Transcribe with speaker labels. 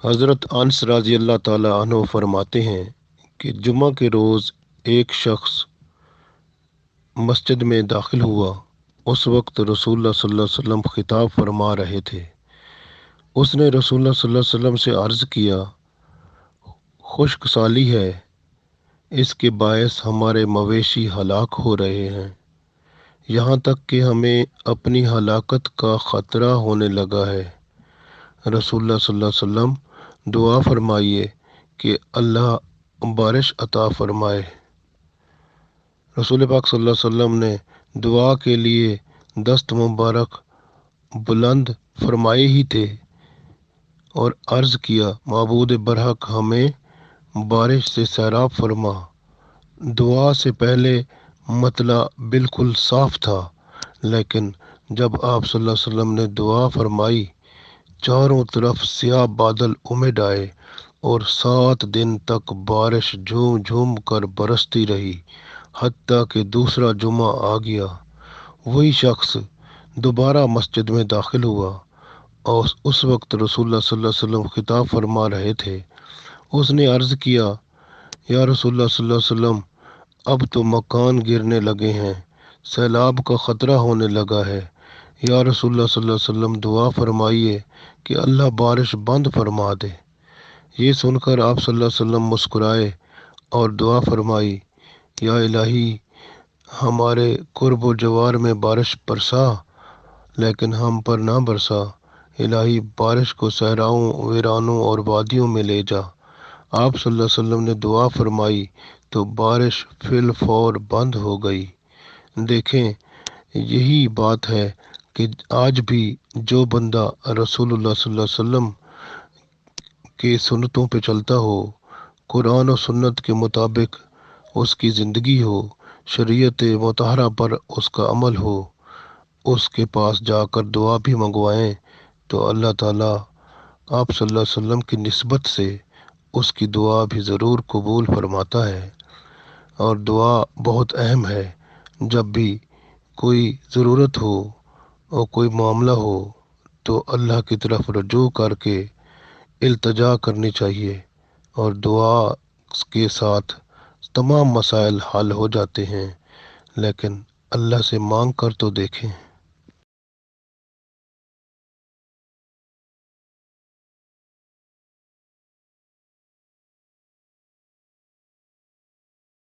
Speaker 1: حضرت انس رضی اللہ تعالی عنہ فرماتے ہیں کہ جمعہ کے روز ایک شخص مسجد میں داخل ہوا۔ اس وقت رسول اللہ صلی اللہ علیہ وسلم خطاب فرما رہے تھے۔ اس نے رسول اللہ صلی اللہ علیہ وسلم سے عرض کیا، خشک سالی ہے، اس کے باعث ہمارے مویشی ہلاک ہو رہے ہیں، یہاں تک کہ ہمیں اپنی ہلاکت کا خطرہ ہونے لگا ہے۔ رسول اللہ صلی اللہ علیہ وسلم دعا فرمائیے کہ اللہ بارش عطا فرمائے۔ رسول پاک صلی اللہ علیہ وسلم نے دعا کے لیے دست مبارک بلند فرمائے ہی تھے اور عرض کیا، معبود برحق ہمیں بارش سے سیراب فرما۔ دعا سے پہلے مطلع بالکل صاف تھا، لیکن جب آپ صلی اللہ علیہ وسلم نے دعا فرمائی، چاروں طرف سیاہ بادل امڈ آئے اور 7 دن تک بارش جھوم جھوم کر برستی رہی، حتیٰ کہ دوسرا جمعہ آ گیا۔ وہی شخص دوبارہ مسجد میں داخل ہوا اور اس وقت رسول اللہ صلی اللہ علیہ وسلم خطاب فرما رہے تھے۔ اس نے عرض کیا، یا رسول اللہ صلی اللہ علیہ وسلم، اب تو مکان گرنے لگے ہیں، سیلاب کا خطرہ ہونے لگا ہے، یا رسول اللہ صلی اللہ علیہ وسلم دعا فرمائیے کہ اللہ بارش بند فرما دے۔ یہ سن کر آپ صلی اللہ علیہ وسلم مسکرائے اور دعا فرمائی، یا الہی، ہمارے قرب و جوار میں بارش برسا لیکن ہم پر نہ برسا۔ الہی، بارش کو صحراؤں، ویرانوں اور وادیوں میں لے جا۔ آپ صلی اللہ علیہ وسلم نے دعا فرمائی تو بارش فی الفور بند ہو گئی۔ دیکھیں، یہی بات ہے کہ آج بھی جو بندہ رسول اللہ صلی اللہ علیہ وسلم کے سنتوں پہ چلتا ہو، قرآن و سنت کے مطابق اس کی زندگی ہو، شریعت مطہرہ پر اس کا عمل ہو، اس کے پاس جا کر دعا بھی منگوائیں تو اللہ تعالیٰ آپ صلی اللہ علیہ وسلم کی نسبت سے اس کی دعا بھی ضرور قبول فرماتا ہے۔ اور دعا بہت اہم ہے۔ جب بھی کوئی ضرورت ہو اور کوئی معاملہ ہو تو اللہ کی طرف رجوع کر کے التجا کرنی چاہیے، اور دعا کے ساتھ تمام مسائل حل ہو جاتے ہیں، لیکن اللہ سے مانگ کر تو دیکھیں۔